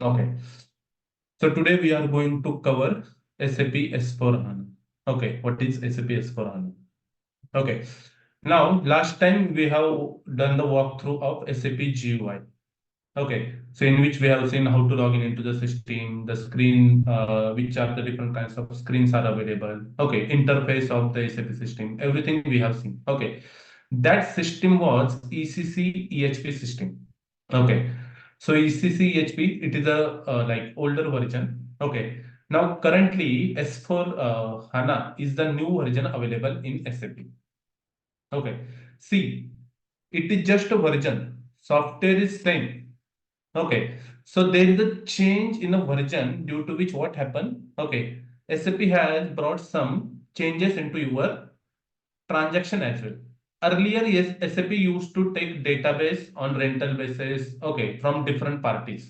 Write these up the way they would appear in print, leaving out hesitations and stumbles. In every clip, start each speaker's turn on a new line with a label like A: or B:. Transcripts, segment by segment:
A: Okay. So today we are going to cover SAP S/4HANA. Okay, what is SAP S/4HANA? Okay. Now, last time we have done the walkthrough of SAP GUI. Okay, so in which we have seen how to log in into the system, the screen, which are the different kinds of screens are available. Okay, interface of the SAP system, everything we have seen. Okay, that system was ECC EHP system. Okay, so ECC EHP, it is a like older version. Okay, now currently S4 HANA is the new version available in SAP. Okay, see, it is just a version. Software is same. Okay, so there is a change in a version due to which what happened? Okay, SAP has brought some changes into your transaction as well. Earlier, yes, SAP used to take database on rental basis, okay, from different parties.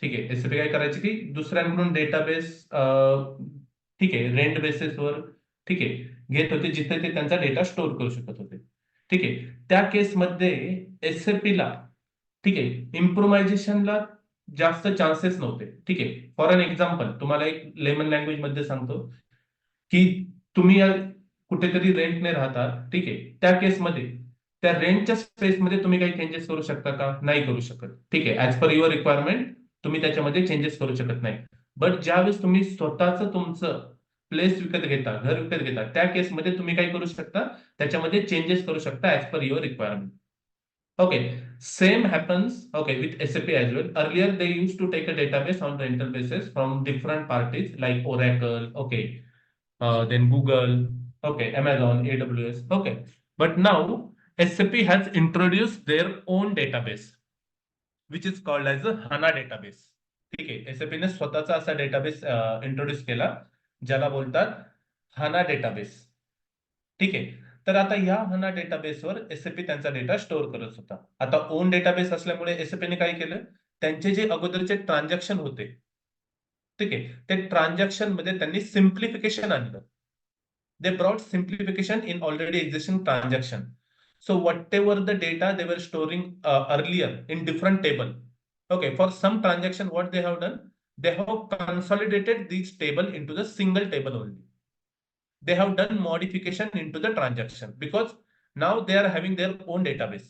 A: ठीक आहे, SAP काय करायची की दुसऱ्यांकडून database ठीक आहे rent बेसिसवर ठीक आहे घेत होते जिथे ते त्यांचा डेटा स्टोअर करू शकत होते. ठीक आहे, त्या केसमध्ये एसएपीला ठीक आहे इम्प्रोव्हायझेशनला जास्त चान्सेस नव्हते. ठीक आहे, फॉर एन एक्झाम्पल तुम्हाला एक लेमन लँग्वेज मध्ये सांगतो की तुम्ही कुठेतरी रेंटने राहतात. ठीक आहे, त्या केसमध्ये त्या रेंटच्या स्पेसमध्ये तुम्ही काही चेंजेस करू शकता का? नाही करू शकत. ठीक आहे, ऍज पर युअर रिक्वायरमेंट तुम्ही त्याच्यामध्ये चेंजेस करू शकत नाही. बट ज्यावेळेस तुम्ही स्वतःच तुमचं प्लेस विकत घेता, घर विकत घेता, त्या केसमध्ये तुम्ही काय करू शकता? त्याच्यामध्ये चेंजेस करू शकता as per your requirement. Okay, same happens okay with SAP as well. Earlier they used to take a database on rental basis from different parties like Oracle, okay, then Google, okay, Amazon, AWS, okay. But now SAP has introduced their own database, which is called as a HANA database. ठीक आहे, SAP ने स्वतःचा असा database introduce केला ज्याला बोलतात हाना database. ठीक आहे, तर आता या हाना डेटाबेसवर एसएपी त्यांचा डेटा स्टोअर करत होता. आता ओन डेटाबेस असल्यामुळे एसएपीने काय केलं, त्यांचे जे अगोदरचे ट्रान्झॅक्शन होते ठीक आहे, ते ट्रान्झॅक्शन मध्ये त्यांनी सिम्प्लिफिकेशन आणलं. they brought simplification in already existing transaction. So whatever the data they were storing earlier in different table, okay, for some transaction what they have done, they have consolidated this table into the single table only. They have done modification into the transaction because now they are having their own database.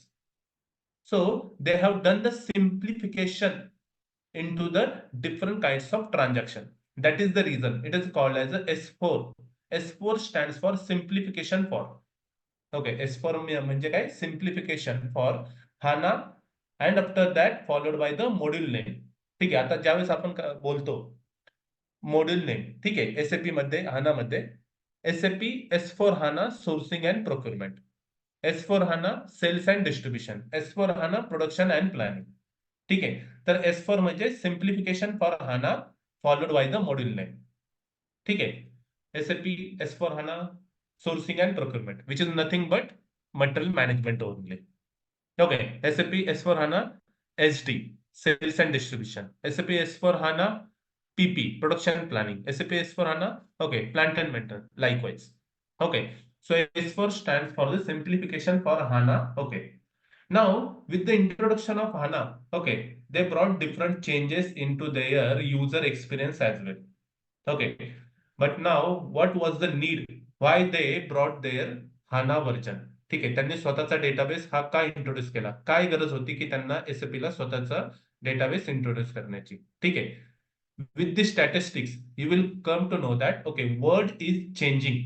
A: So they have done the simplification into the different kinds of transaction. That is the reason it is called as a S4. S4 stands for simplification for. Okay, S4 म्हणजे काय? Simplification for HANA and after that followed by the module name. ठीक आहे, आता ज्यावेळेस आपण बोलतो module name, ठीक आहे, एसएपी मध्ये हाना मध्ये SAP S4 HANA sourcing and procurement, S4 HANA sales and distribution, S4 HANA production and planning. ठीक आहे, तर S4 म्हणजे simplification for HANA followed by the module name. ठीक आहे, SAP S4 HANA sourcing and procurement, which is nothing but material management only. Okay, SAP S4 HANA SD, sales and distribution, SAP S4 HANA PP, production planning, SAP S4 HANA, okay, plant and maintenance, likewise. Okay, so S4 stands for the simplification for HANA. Okay, now with the introduction of HANA, okay, they brought different changes into their user experience as well. Okay, but now what was the need, why they brought their HANA version? ठीक आहे, त्यांनी स्वतःचा database हा काय introduce केला, काय गरज होती की त्यांना एसएपी ला स्वतःचा डेटाबेस इंट्रोड्यूस करण्याची. ठीक आहे, with the statistics you will come to know that okay world is changing.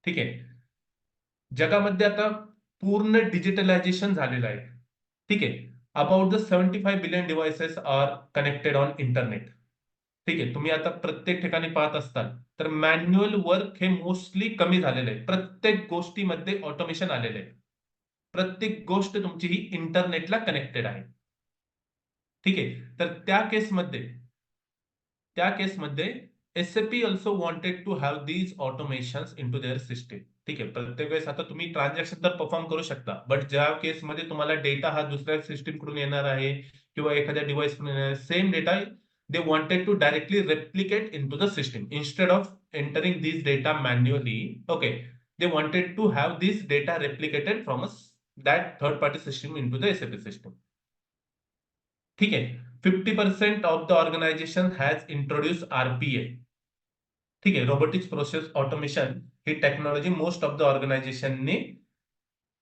A: ठीक आहे, जगामध्ये आता पूर्ण डिजिटलायझेशन झालेलं आहे. ठीक आहे, about the 75 billion devices are connected on internet. ठीक आहे, तुम्ही आता प्रत्येक ठिकाणी पाहत असताल तर मॅन्युअल वर्क हे मोस्टली कमी झालेलं आहे. प्रत्येक गोष्टीमध्ये ऑटोमेशन आलेलं आहे. प्रत्येक गोष्ट तुमची ही इंटरनेटला कनेक्टेड आहे. ठीक आहे, तर त्या केसमध्ये SAP also wanted to have these automations into their system. ठीक आहे, प्रत्येक वेळेस आता तुम्ही ट्रान्झॅक्शन तर परफॉर्म करू शकता, बट ज्या केसमध्ये तुम्हाला डेटा हा दुसऱ्या सिस्टीम कडून येणार आहे किंवा एखाद्या डिव्हाइस कडून येणार आहे, same data they wanted to directly replicate into the system instead of entering these data manually. Okay, they wanted to have this data replicated from that third party system into the SAP system. ठीक आहे, 50% off the organisation has introduce RPA. ठीक आहे, robotics process automation ही technology most of the ऑर्गनायझेशनने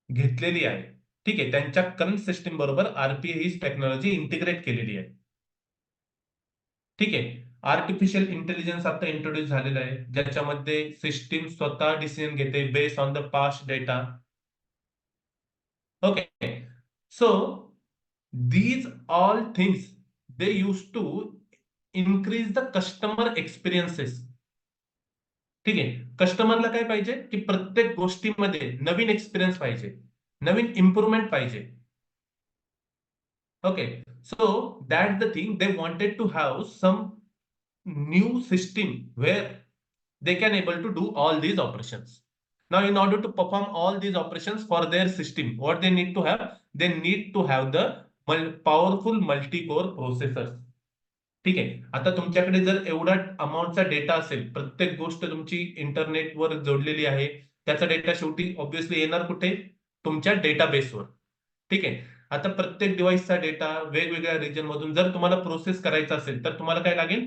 A: घेतलेली आहे. ठीक आहे, त्यांच्या करंट सिस्टीम बरोबर RPA ही टेक्नॉलॉजी इंटिग्रेट केलेली आहे. ठीक आहे, आर्टिफिशियल इंटेलिजन्स आता इंट्रोड्यूस झालेला आहे, ज्याच्यामध्ये सिस्टीम स्वतः डिसिजन घेते based on the past data. Okay, so these all things they used to increase the customer experiences. ठीक आहे, कस्टमरला काय पाहिजे की प्रत्येक गोष्टीमध्ये नवीन एक्सपिरियन्स पाहिजे, नवीन इम्प्रुव्हमेंट पाहिजे. Okay, so that the thing they wanted to have some new system where they can able to do all these operations. Now, in order to perform all these operations for their system, what they need to have? They need to have the powerful multi-core processors. ठीक आहे, आता तुमच्याकडे जर एवढा अमाऊंटचा data असेल, प्रत्येक गोष्ट तुमची इंटरनेटवर जोडलेली आहे, त्याचा डेटा शेवटी ऑब्व्हियसली येणार कुठे? तुमच्या डेटाबेसवर. ठीक आहे, आता प्रत्येक डिव्हाइसचा डेटा वेगवेगळ्या रिजन मधून जर तुम्हाला प्रोसेस करायचा असेल तर तुम्हाला काय लागेल?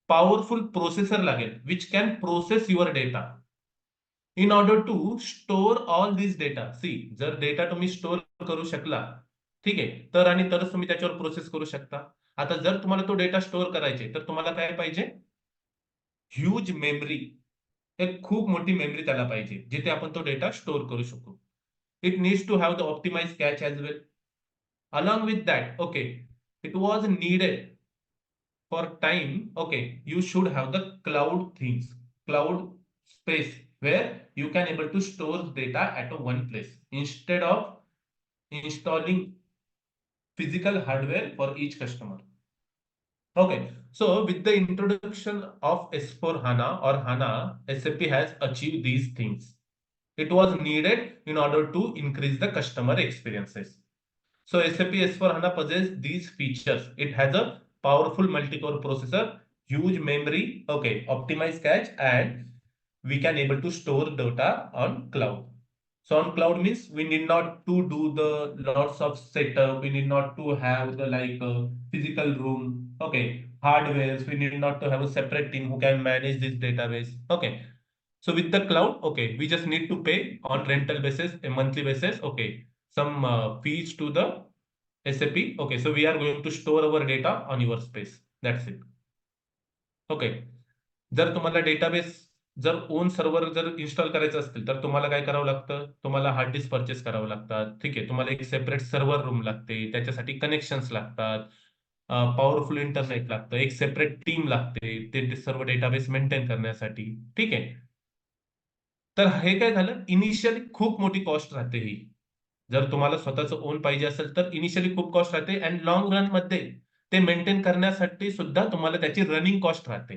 A: पॉवरफुल प्रोसेसर लागेल, which can process your data in order to store all this data. See, जर डेटा तुम्ही स्टोअर करू शकला, ठीक आहे, तर आणि तरच तुम्ही त्याच्यावर प्रोसेस करू शकता. आता जर तुम्हाला तो डेटा स्टोअर करायचे तर तुम्हाला काय पाहिजे? ह्यूज मेमरी, एक खूप मोठी मेमरी त्याला पाहिजे, जिथे आपण तो डेटा स्टोअर करू शकू. It needs to have the optimise cache as well. Along with that, okay, it was needed for time, okay, you should have the cloud things, cloud space, where you can able to store data at a one place instead of installing physical hardware for each customer. Okay, so with the introduction of S4 HANA or HANA, SAP has achieved these things. It was needed in order to increase the customer experiences. So SAP S/4HANA possesses these features. It has a powerful multi-core processor, huge memory, okay, optimized cache, and we can able to store data on cloud. So on cloud means we need not to do the lots of setup. We need not to have the physical room. Okay, hardwares. We need not to have a separate team who can manage this database. Okay. So with the cloud, okay, we just need to pay on rental basis, a monthly basis. Okay, some fees to the SAP. Okay, so we are going to store our data on your space. That's it. Okay, जर तुम्हाला database जर on server जर install करायचं असतील तर तुम्हाला काय करावं लागतं? तुम्हाला हार्ड डिस्क परचेस करावं लागतात. ठीक आहे, तुम्हाला एक सेपरेट सर्व्हर रूम लागते, त्याच्यासाठी कनेक्शन्स लागतात, पॉवरफुल इंटरनेट लागतं, एक सेपरेट टीम लागते ते सर्व डेटाबेस मेंटेन करण्यासाठी. ठीक आहे, तर हे काय झालं, इनिशियली खूप मोठी कॉस्ट राहते ही. जर तुम्हाला स्वतःचं ओन पाहिजे असेल तर इनिशियली खूप कॉस्ट राहते अँड लॉंग रन मध्ये ते मेंटेन करण्यासाठी सुद्धा तुम्हाला त्याची रनिंग कॉस्ट राहते.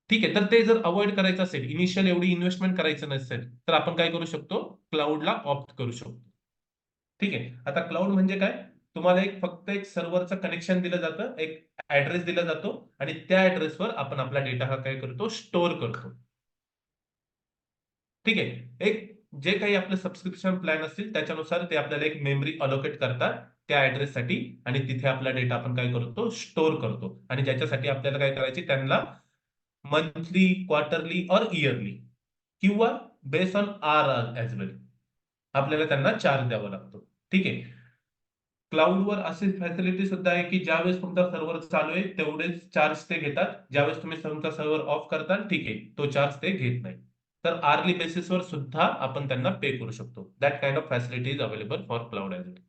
A: ठीक आहे, तर ते जर अवॉइड करायचं असेल, इनिशियल एवढी इन्व्हेस्टमेंट करायचं नसेल, तर आपण काय करू शकतो? क्लाउडला ऑप्ट करू शकतो. ठीक आहे, आता क्लाउड म्हणजे काय? तुम्हाला फक्त एक सर्व्हरचं कनेक्शन दिलं जातं, एक ऍड्रेस दिला जातो आणि त्या ऍड्रेसवर आपण आपला डेटा हा काय करतो? स्टोअर करतो. ठीक आहे, एक जे काही आपलं सबस्क्रिप्शन प्लॅन असतील त्याच्यानुसार ते आपल्याला एक मेमरी अलोकेट करतात त्या ऍड्रेससाठी आणि तिथे आपला डेटा आपण काय करतो? स्टोअर करतो आणि ज्याच्यासाठी आपल्याला काय करायचे? त्यांना मंथली, क्वार्टरली और इयरली किंवा बेस्ड ऑन आर ॲज वेल आपल्याला त्यांना चार्ज द्यावा लागतो. ठीक आहे, क्लाउडवर अशी फॅसिलिटी सुद्धा आहे की ज्यावेळेस तुमचा सर्व्हर चालू आहे तेवढेच चार्ज ते घेतात. ज्यावेळेस तुम्ही तुमचा सर्व्हर ऑफ करता, ठीक आहे, तो चार्ज ते घेत नाही. तर आर्ली बेसिसवर सुद्धा आपण त्यांना पे करू शकतो. That kind of facility is available for cloud as well.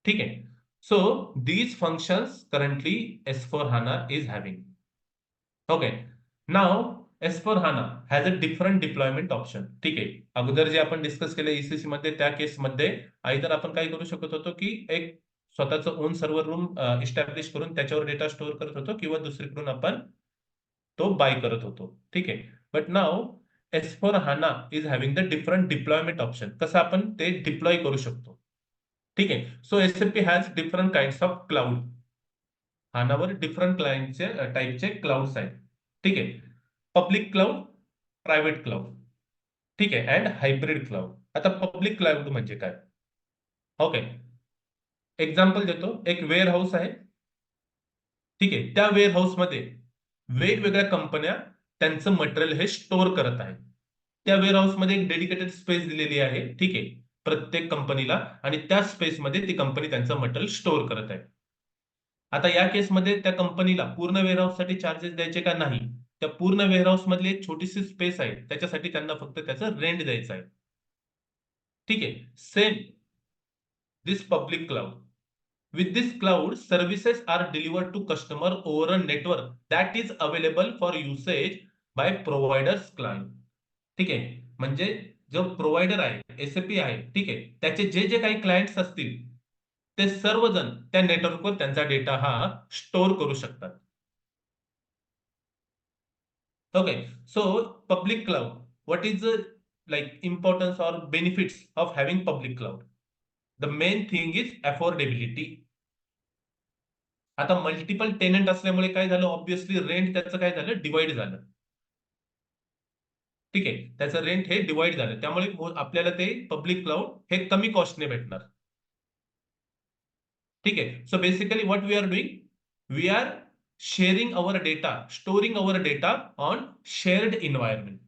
A: ठीक आहे, so these functions currently S4 HANA is having. Okay, now S4 HANA has a different deployment option. ठीक आहे, अगोदर जे आपण डिस्कस केलं ECC मध्ये, त्या केसमध्ये आयदर आपण काय करू शकत होतो की एक स्वतःचं ओन सर्व्हर रूम इस्टॅब्लिश करून त्याच्यावर डेटा स्टोअर करत होतो किंवा दुसरीकडून आपण तो बाय करत होतो. ठीक आहे, but now S4 HANA is having the different deployment option. कसं आपण ते डिप्लॉय करू शकतो. ठीक आहे, so SAP has different kinds of cloud. हानावर डिफरंट क्लायंटचे टाईपचे क्लाउड्स आहेत. ठीक आहे, पब्लिक क्लाउड, प्रायव्हेट क्लाउड, ठीक आहे, अँड हायब्रिड क्लाउड. आता पब्लिक क्लाउड म्हणजे काय? ओके, एक्झाम्पल देतो, एक वेअर हाऊस आहे. ठीक आहे, त्या वेअर हाऊसमध्ये वेगवेगळ्या कंपन्या त्यांचं मटेरियल हे स्टोअर करत आहेत. त्या वेअर हाऊसमध्ये एक डेडिकेटेड स्पेस दिलेली आहे. ठीक आहे, प्रत्येक कंपनीला, आणि त्या स्पेसमध्ये ती कंपनी त्यांचं मटेरियल स्टोअर करत आहे. आता या केसमध्ये त्या कंपनीला पूर्ण वेअरहाऊस साठी चार्जेस द्यायचे का नाही? त्या पूर्ण वेअरहाऊस मधली एक छोटीशी स्पेस आहे, त्याच्यासाठी त्यांना फक्त त्याचं रेंट द्यायचं आहे. ठीक आहे, same this public cloud. With this cloud, services are delivered to customer over a network that is available for usage by providers client. ठीक आहे, म्हणजे जो प्रोव्हायडर आहे, एसएपी आहे, ठीक आहे, त्याचे जे जे काही क्लायंट्स असतील, ते सर्वजण त्या नेटवर्कवर त्यांचा डेटा हा स्टोअर करू शकतात. Okay, so public cloud. What is the like importance or benefits of having public cloud? The main thing is affordability. आता मल्टिपल टेनंट असल्यामुळे काय झालं, ऑब्व्हियसली रेंट त्याचं काय झालं, डिवाइड झालं. ठीक आहे, त्याचं रेंट हे डिवाइड झालं, त्यामुळे आपल्याला ते पब्लिक क्लाउड हे कमी कॉस्टने भेटणार. ठीक आहे, so basically what we are doing, we are sharing our data, storing our data on shared environment.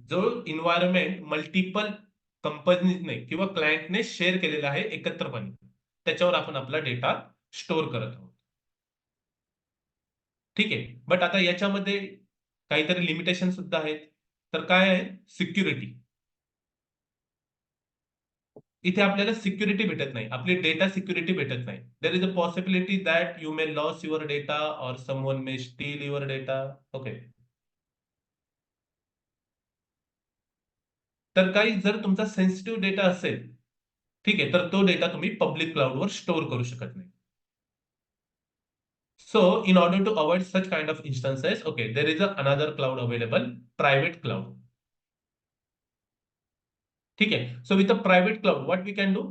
A: जो इन्व्हायरमेंट मल्टिपल कंपनीजने किंवा क्लायंटने शेअर केलेला आहे एकत्रपणे, त्याच्यावर आपण आपला डेटा स्टोअर करत आहोत. ठीक आहे, बट आता याच्यामध्ये काहीतरी लिमिटेशन सुद्धा आहेत. तर काय आहे, सिक्युरिटी. इथे आपल्याला सिक्युरिटी भेटत नाही, आपली डेटा सिक्युरिटी भेटत नाही. There is a possibility that you may loss your data or someone may steel your data. Okay, तर काही जर तुमचा सेन्सिटिव्ह डेटा असेल, ठीक आहे, तर तो डेटा तुम्ही पब्लिक क्लाउडवर स्टोअर करू शकत नाही. So, in order to avoid such kind of instances, okay, there is another cloud available, private cloud. Okay, so with a private cloud, what we can do?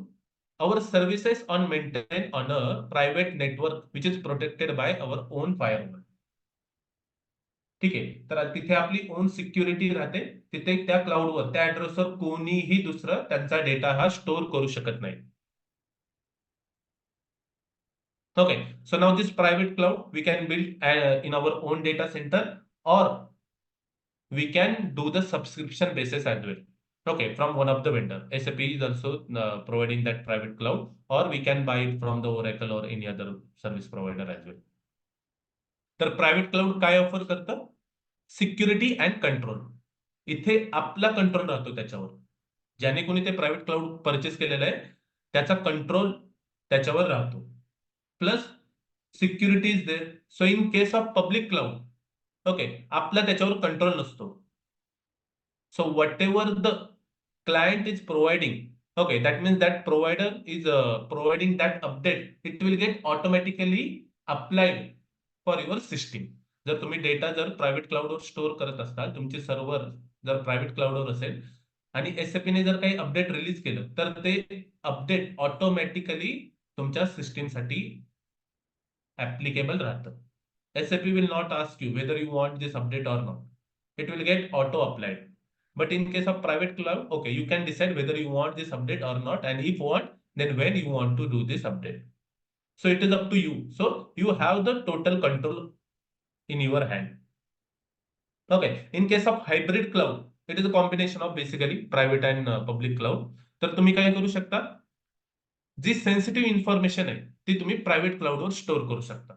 A: Our services are maintained on a private network which is protected by our own firewall. ठीक आहे, तर तिथे आपली on security राहते. तिथे त्या क्लाउडवर, त्या ऍड्रेसवर कोणीही दुसरं त्यांचा डेटा हा स्टोअर करू शकत नाही. Okay, so now this private cloud we can build in our own data center, or we can do the subscription basis as well. Okay, from one of the vendor. SAP is also providing that private cloud, or we can buy it from the Oracle or any other service provider as well. तर private cloud काय offer करतं? Security and control. इथे आपला control राहतो त्याच्यावर. ज्याने कोणी ते प्रायव्हेट क्लाउड परचेस केलेलं आहे, त्याचा कंट्रोल त्याच्यावर राहतो. Plus security is there. So in case of public cloud, okay, आपला त्याच्यावर कंट्रोल नसतो. So whatever the client is providing, okay, that means that provider is providing that update, it will get automatically applied for your system. जर तुम्ही data जर private क्लाउडवर store करत असाल, तुमचे server जर प्रायव्हेट क्लाउडवर असेल आणि SAP ने जर काही अपडेट रिलीज केलं, तर ते अपडेट ऑटोमॅटिकली तुमच्या सिस्टीमसाठी applicable राहतं. SAP will not ask you whether you want this update or not. It will get auto applied. But in case of private cloud, okay, you can decide whether you want this update or not, and if want, then when you want to do this update. So it is up to you. So you have the total control in your hand. Okay. In case of hybrid cloud, it is a combination of basically private and public cloud. तर तुम्ही काय करू शकता? जी sensitive information आहे, ती तुम्ही private क्लाउडवर store करू शकता.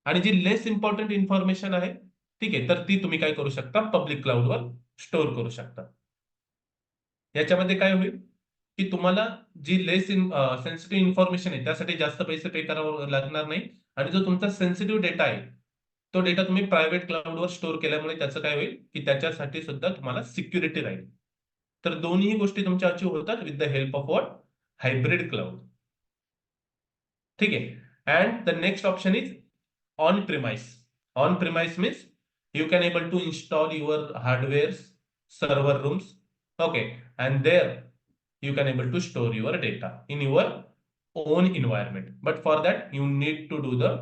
A: आणि जी लेस इम्पॉर्टंट इन्फॉर्मेशन आहे, ठीक आहे, तर ती तुम्ही काय करू शकता, पब्लिक क्लाउडवर स्टोअर करू शकता. याच्यामध्ये काय होईल, की तुम्हाला जी लेस सेन्सिटिव्ह इन्फॉर्मेशन आहे, त्यासाठी जास्त पैसे पे करावं लागणार नाही. आणि जो तुमचा सेन्सिटिव्ह डेटा आहे, तो डेटा तुम्ही प्रायव्हेट क्लाउडवर स्टोअर केल्यामुळे त्याचं काय होईल, की त्याच्यासाठी सुद्धा तुम्हाला सिक्युरिटी राहील. तर दोन्ही गोष्टी तुमच्या अचीव्ह होतात with the help of what, hybrid cloud. ठीक आहे. And the next option is on premise. On premise means you can able to install your hardwares, server rooms, okay, and there you can able to store your data in your own environment. But for that you need to do the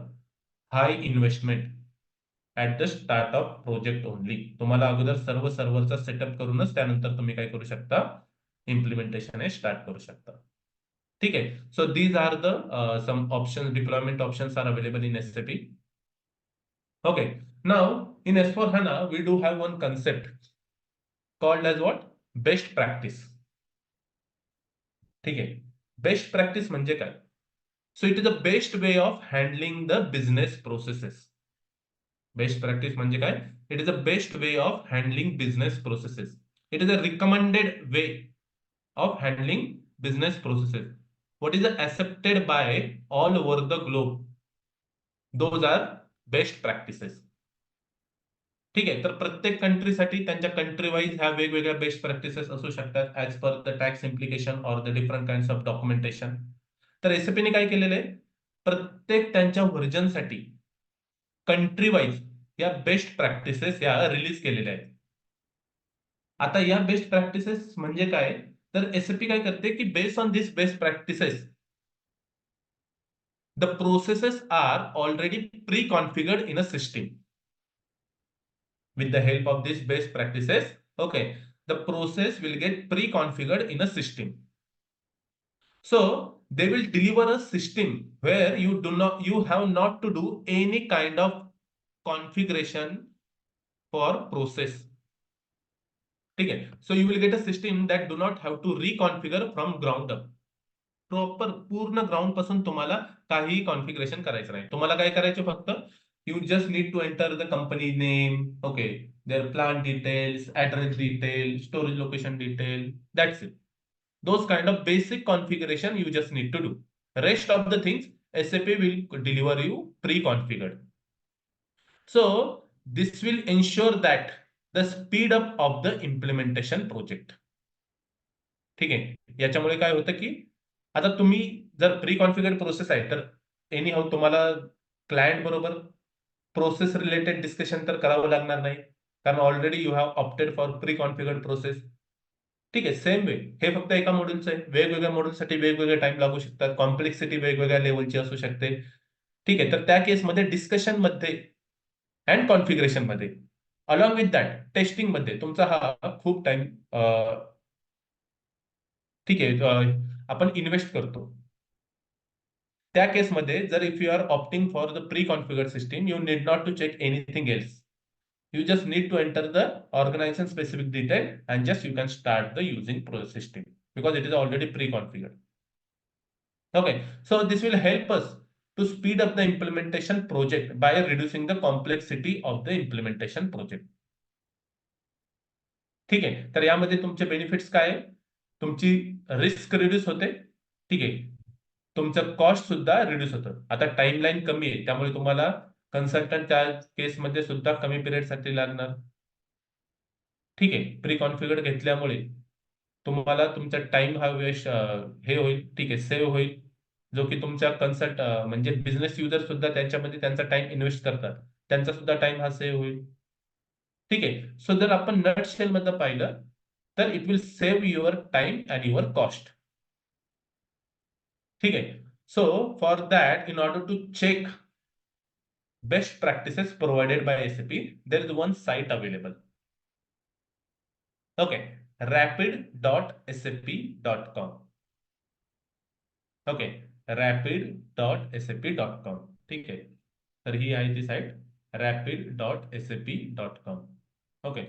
A: high investment at the start of project only. तुम्हाला अगोदर सर्व सर्व्हरचा setup करूनच त्यानंतर तुम्ही काय करू शकता, इम्प्लिमेंटेशन हे स्टार्ट करू शकता. ठीक आहे. So these are the some option, deployment options are available in SAP. Okay. Now in S4HANA we do have one concept called as what? Best practice. ठीक आहे. बेस्ट प्रॅक्टिस म्हणजे काय? So it is a best way of handling the business processes. Best practice म्हणजे काय? It is a best way of handling business processes. It is a recommended way of handling business processes. What is accepted by all over the globe. Those are best practices. ठीक आहे. तर प्रत्येक कंट्रीसाठी त्यांच्या country wise ह्या वेगवेगळ्या best practices असू शकतात as per the tax implication or the different kind of documentation. तर एसएपीने काय केलेलं आहे? प्रत्येक त्यांच्या व्हर्जनसाठी कंट्री वाईज या बेस्ट प्रॅक्टिसेस या रिलीज केलेल्या आहेत. आता या बेस्ट प्रॅक्टिसेस म्हणजे काय? तर एसएपी काय करते की based on this best practices the processes are already pre configured in a system. With the help of these best practices, okay, the process will get pre-configured in a system. So they will deliver a system where you have not to do any kind of configuration for process. ठीक आहे. So you will get a system that do not have to reconfigure from ground up. Proper पूर्ण ground पासून तुम्हाला काहीही configuration करायचं नाही. तुम्हाला काय करायचं फक्त you just need to enter the company name, okay, their plant details, address detail, storage location detail, that's it. Those kind of basic configuration you just need to do. Rest of the things SAP will deliver you pre-configured. So this will ensure that the speed up of the implementation project. ठीक आहे. याच्यामुळे काय होतं की आता तुम्ही जर pre configured process आहे तर एनी हाऊ तुम्हाला क्लायंट बरोबर प्रोसेस रिलेटेड डिस्कशन तर करावं लागणार नाही, कारण already you have opted for pre configured process. ठीक आहे. सेम वे हे फक्त एका मॉड्यूलचं आहे. वेगवेगळ्या मॉड्यूलसाठी वेगवेगळे टाइम लागू शकतात. कॉम्प्लेक्सिटी वेगवेगळ्या लेवलची असू शकते. ठीक आहे. तर त्या केसमध्ये डिस्कशन मध्ये अँड कॉन्फिगरेशन मध्ये अलॉंग विथ दॅट टेस्टिंग मध्ये तुमचा हा खूप टाइम ठीक आहे आपण इन्व्हेस्ट करतो. त्या केसमध्ये जर if you are opting for the pre configured system you need not to check anything else. You just need to enter the organization specific detail and just you can start the using system because it is already pre-configured. Okay, so this will help us to speed up the implementation project by reducing the complexity of the implementation project. ठीक आहे. तर यामध्ये तुमचे benefits काय आहे? तुमची risk reduce होते. ठीक आहे. तुमचं कॉस्ट सुद्धा रिड्यूस होतं. आता टाइमलाईन कमी आहे त्यामुळे तुम्हाला कन्सल्टंट त्या केसमध्ये सुद्धा कमी पिरियडसाठी लागणार. ठीक आहे. प्री कॉन्फिगर्ड घेतल्यामुळे तुम्हाला तुमचा टाइम हा वेस्ट हे होईल. ठीक आहे. सेव्ह होईल. जो की तुमच्या म्हणजे बिझनेस युजर सुद्धा त्याच्यामध्ये त्यांचा टाइम इन्व्हेस्ट करतात. त्यांचा सुद्धा टाइम हा सेव्ह होईल. ठीक आहे. सो जर आपण नट शेल मधलं पाहिलं तर it will save your time and your cost. ठीक आहे. So for that in order to check best practices provided by SAP there is one site available. Okay, rapid.sap.com. Okay, rapid.sap.com. ठीक आहे. तर ही आहे ती site rapid.sap.com. Okay.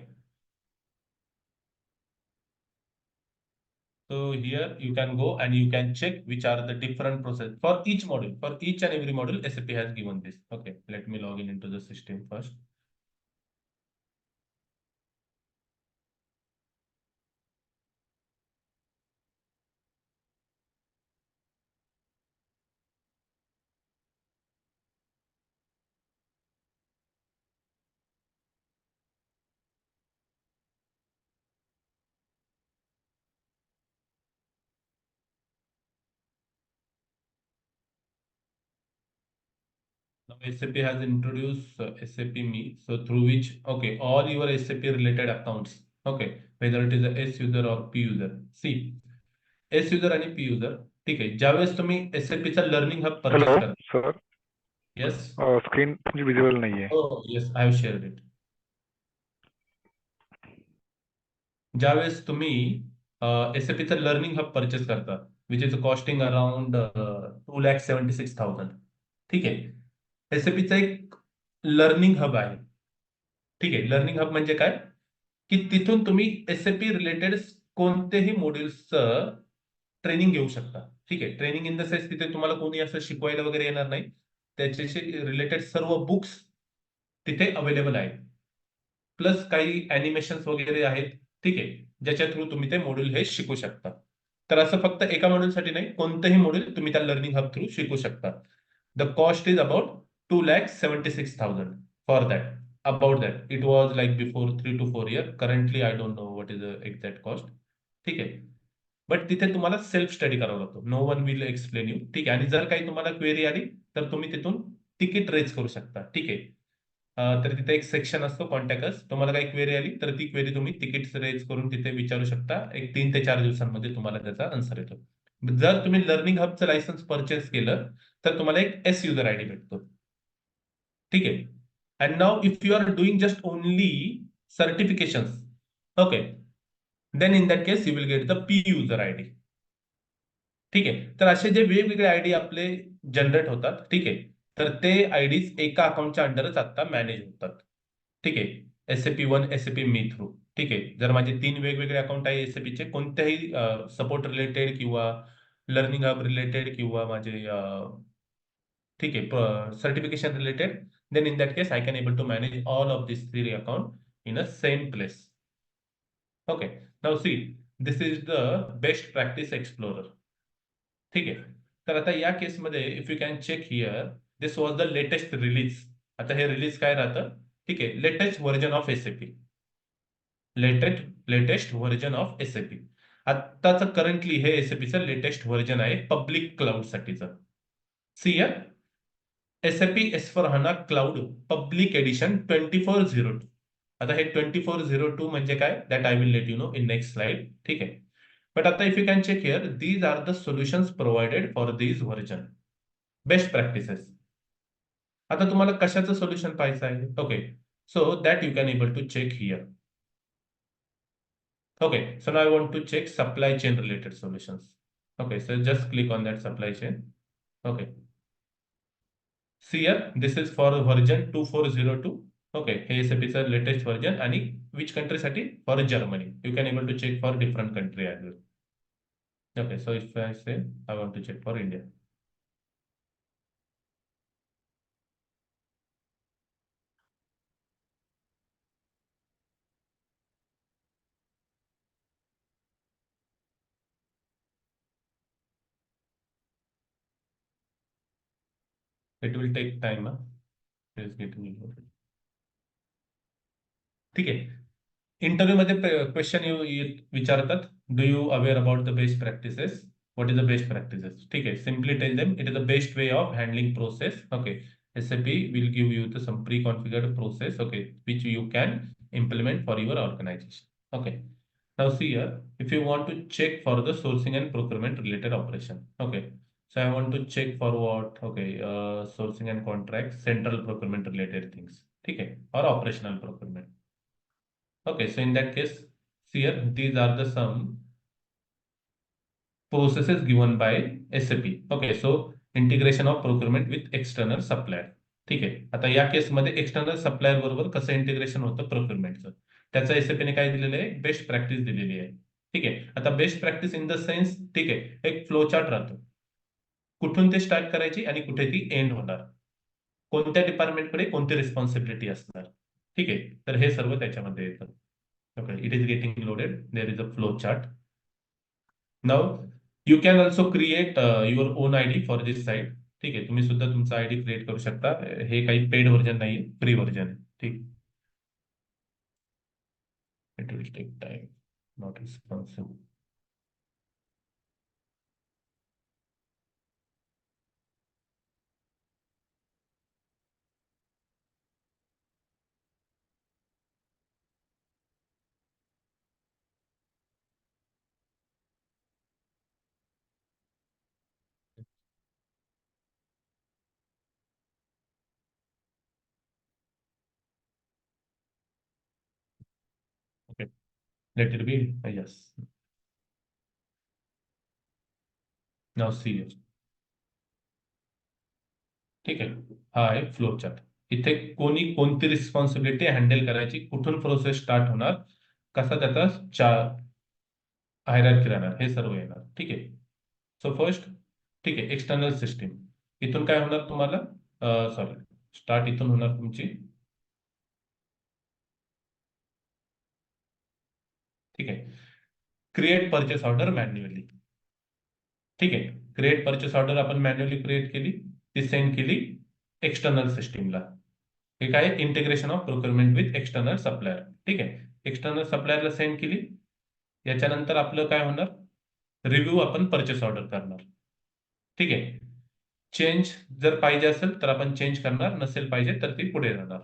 A: So here you can go and you can check which are the different process for each module. For each and every module, SAP has given this. Okay, let me log in into the system first. Now SAP has introduced SAP Me, so through which, okay, all your SAP related accounts, okay, whether it is a S user or P user. See, S user आणि P user, ठीक आहे. ज्यावेळेस तुम्ही SAP चा learning hub purchase
B: hello
A: करा.
B: Sir,
A: yes.
B: Screen तुमची visible नाहीये.
A: हो, yes, I have shared it. ज्यावेळेस तुम्ही SAP चा लर्निंग हब परचेस करता विच इज कॉस्टिंग अराउंड 2,76,000. ठीक आहे. एसएपीचा एक लर्निंग हब आहे. ठीक आहे. लर्निंग हब म्हणजे काय, की तिथून तुम्ही एसएपी रिलेटेड कोणतेही मॉड्यूल्सचं ट्रेनिंग घेऊ शकता. ठीक आहे. ट्रेनिंग इन द सेन्स तिथे तुम्हाला कोणी असं शिकवायला वगैरे येणार नाही. त्याच्याशी रिलेटेड सर्व बुक्स तिथे अवेलेबल आहेत. प्लस काही अॅनिमेशन्स वगैरे आहेत. ठीक आहे. ज्याच्या थ्रू तुम्ही ते मॉड्यूल हे शिकू शकता. तर असं फक्त एका मॉड्यूलसाठी नाही, कोणतंही मॉड्यूल तुम्ही त्या लर्निंग हब थ्रू शिकू शकता. The cost is about 2,76,000 for that. About that, it was like before 3 to 4 year. Currently, I don't know what is the exact cost. ठीक आहे. बट तिथे तुम्हाला सेल्फ स्टडी करावा लागतो. No one will explain you. ठीक आहे. आणि जर काही तुम्हाला क्वेरी आली तर तुम्ही तिथून तिकीट रेज करू शकता. ठीक आहे. तर तिथे एक सेक्शन असतो कॉन्टॅक्ट. तुम्हाला काही क्वेरी आली तर ती क्वेरी तुम्ही तिकीट रेज करून तिथे विचारू शकता. एक 3 ते 4 दिवसांमध्ये तुम्हाला त्याचा आन्सर येतो. जर तुम्ही लर्निंग हबचं लायसन्स परचेस केलं तर तुम्हाला एक एस युजर आयडी भेटतो. ठीक आहे. And now if you are doing just only certifications, okay, then in that case you will get the P user ID. ठीक आहे. तर असे जे वेगवेगळे आयडी आपले जनरेट होतात. ठीक आहे. तर ते आयडीज एका अकाउंटच्या अंडरच आता मॅनेज होतात. ठीक आहे. SAP one, SAP me through. ठीक आहे. जर माझे 3 वेगवेगळे अकाउंट आहे एसएपीचे, कोणत्याही सपोर्ट रिलेटेड किंवा लर्निंग हब रिलेटेड किंवा माझे ठीक आहे certification related, then in that case I can able to manage all of these 3 account in a same place. Okay, now see, this is the best practice explorer. ठीक आहे. तर आता या केसमध्ये if you can check here, this was the latest release. आता हे release काय राहतं. ठीक आहे. Latest version of SAP. Latest version of SAP. आत्ताचं करंटली हे एसएपीचं लेटेस्ट व्हर्जन आहे पब्लिक क्लाउड साठीचं. See SAP S four HANA cloud public edition 2402. आता हे 2402 म्हणजे काय, that I will let you know in next slide. ठीक आहे. बट आता if you can check here, these are the solutions provided for these version. Best practices. आता तुम्हाला कशाचं सोल्युशन पाहायचं आहे. Okay, so that you can able to check here. Okay, so now I want to check supply chain related solutions. Okay, so just click on that supply chain. Okay, see here, this is for version 2402. Okay, हे SAPचं latest version आणि which कंट्रीसाठी, for Germany. You can able to check for different country as well. Okay, so if I say I want to check for India. It will take time. It is getting. ठीक आहे. Interview मध्ये question विचारतात, do you aware about the best practices, what is the best practices. ठीक आहे. Simply tell them it is the best way of handling process. Okay, SAP will give you the some pre configured process. Okay, which you can implement for your organization. Okay, now see here, if you want to check for the sourcing and procurement related operation. Okay, so I want to check for what. Okay, sourcing and contract, central procurement related things. ठीक है, or operational procurement. Okay, so in that case, see here, these are the some processes given by SAP. Okay, so integration of procurement with external supplier. ठीक आहे. आता या केसमध्ये external supplier बरोबर कसं integration होतं प्रोक्युरमेंटचं, त्याचं एसएपीने काय दिलेलं आहे, बेस्ट प्रॅक्टिस दिलेली आहे. ठीक आहे. आता best practice in the sense, ठीक आहे, एक फ्लो चार्ट राहतो, कुठून ते स्टार्ट करायची आणि कुठे ती एंड होणार, कोणत्या डिपार्टमेंटकडे कोणती रिस्पॉन्सिबिलिटी असणार. ठीक आहे. तर हे सर्व त्याच्यामध्ये येतं. Okay, it is getting loaded. There is a flow chart. Now you can also create your own ID for this site. ठीक आहे. तुम्ही सुद्धा तुमचा आयडी क्रिएट करू शकता. हे काही पेड व्हर्जन नाहीये, फ्री व्हर्जन आहे. ठीक. It will take time, not responsive. Okay, let it be. Yes. Now see. ठीक आहे, हा आहे फ्लो चार्ट. इथे कोणी कोणती रिस्पॉन्सिबिलिटी हँडल करायची, कुठून प्रोसेस स्टार्ट होणार, कसा त्याचा हायरार्की राहणार, हे सर्व येणार. ठीक आहे. सो फर्स्ट, ठीक आहे, एक्सटर्नल सिस्टीम. इथून काय होणार तुम्हाला, सॉरी, स्टार्ट इथून होणार तुमची. ठीक आहे. Create purchase order manually. ठीक आहे, क्रिएट परचेस ऑर्डर आपण मॅन्युअली क्रिएट केली, ती सेंड केली एक्सटर्नल सिस्टीमला. हे काय, integration of procurement with external supplier. ठीक आहे, एक्सटर्नल सप्लायरला सेंड केली. याच्यानंतर आपलं काय होणार, रिव्ह्यू आपण परचेस ऑर्डर करणार. ठीक आहे. चेंज जर पाहिजे असेल तर आपण चेंज करणार, नसेल पाहिजे तर ती पुढे जाणार.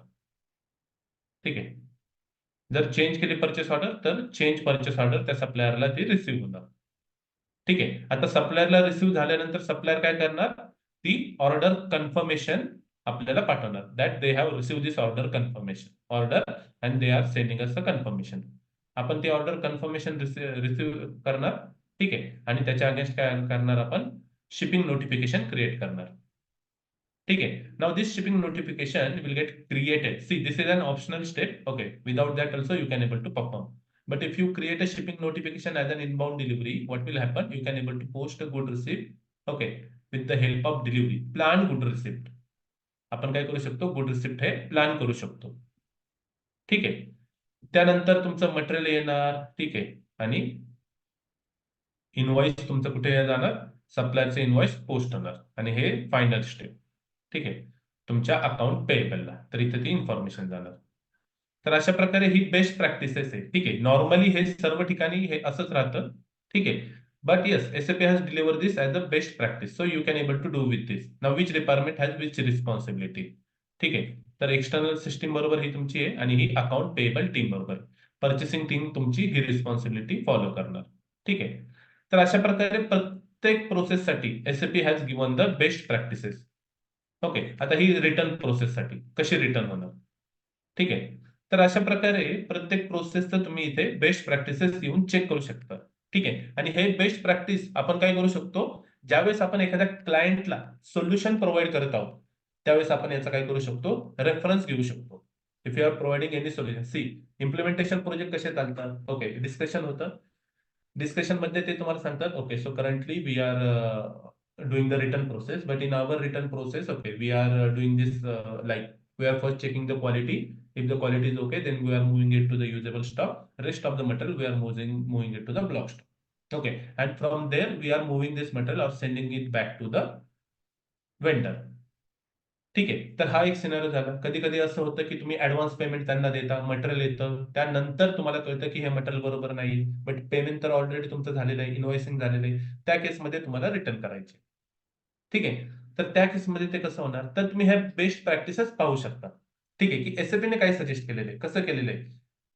A: ठीक आहे. जर चेंज केली परचेस ऑर्डर तर चेंज परचेस ऑर्डर त्या सप्लायरला ती रिसिव्ह होणार. ठीक आहे. आता सप्लायरला रिसिव्ह झाल्यानंतर सप्लायर काय करणार, ती ऑर्डर कन्फर्मेशन आपल्याला पाठवणार, that they have receive this order confirmation order and they are sending us a confirmation. आपण ती ऑर्डर कन्फर्मेशन रिसिव्ह करणार. ठीक आहे. आणि त्याच्या अगेन्स्ट काय करणार, आपण शिपिंग नोटिफिकेशन क्रिएट करणार. ठीक आहे. Now this shipping notification will get created. See, this is an optional step. Okay. Without that also you can able to perform. But if you create a shipping notification as an inbound delivery, what will happen? You can able to post a good receipt. Okay. With the help of delivery. Plan good receipt. आपण काय करू शकतो, good receipt हे plan करू शकतो. ठीक आहे. त्यानंतर तुमचं मटेरियल येणार. ठीक आहे. आणि इनवॉइस तुमचं कुठे जाणार, सप्लायरचे इनवॉइस पोस्ट होणार. आणि हे फायनल स्टेप. ठीक आहे, तुमच्या अकाउंट पेएबलला, तर इथे ती इन्फॉर्मेशन जाणार. तर अशा प्रकारे ही बेस्ट प्रॅक्टिसेस आहे. ठीक आहे. नॉर्मली हे सर्व ठिकाणी हे असंच राहतं. ठीक आहे. But yes, SAP has deliver this as a best practice, so you can able to do with this. Now which department has which responsibility. ठीक आहे. तर एक्सटर्नल सिस्टीम बरोबर ही तुमची आहे, आणि ही अकाउंट पेएबल टीम बरोबर. परचेसिंग टीम तुमची ही responsibility follow करणार. ठीक आहे. तर अशा प्रकारे प्रत्येक प्रोसेससाठी SAP has given the best practices. Okay. आता ही रिटर्न प्रोसेससाठी कशी रिटर्न होणार. ठीक आहे. तर अशा प्रकारे प्रत्येक प्रोसेसचं तुम्ही इथे बेस्ट प्रॅक्टिसेस येऊन चेक करू शकता. ठीक आहे. आणि हे बेस्ट प्रॅक्टिस आपण काय करू शकतो, ज्यावेळेस आपण एखाद्या क्लायंटला सोल्युशन प्रोव्हाइड करत आहोत, त्यावेळेस आपण याचा काय करू शकतो, रेफरन्स घेऊ शकतो. If you are providing any solution, see, implementation project कसे चालतात. ओके, डिस्कशन होतं. डिस्कशन मध्ये ते तुम्हाला सांगतात, okay, so currently we are doing the return process, but in our return process, okay, we are doing this like we are first checking the quality. If the quality is okay, then we are moving it to the usable stock. Rest of the material we are moving it to the block stock. Okay, and from there we are moving this material or sending it back to the vendor. ठीक आहे. तर हा एक scenario झाला. कधी कधी असं होतं की तुम्ही ऍडव्हान्स पेमेंट त्यांना देता, मटेरियल येतं, त्यानंतर तुम्हाला कळतं की हे मटेरियल बरोबर नाही, बट पेमेंट तर ऑलरेडी तुमचं झालेलं आहे, इन्व्हॉइसिंग झालेलं आहे. त्या केसमध्ये तुम्हाला रिटर्न करायचे. ठीक आहे. तर त्या केसमध्ये ते कसं होणार, तर तुम्ही ह्या बेस्ट प्रॅक्टिसेस पाहू शकता. ठीक आहे, की एसएपीने काय सजेस्ट केलेलं आहे, कसं केलेलं आहे,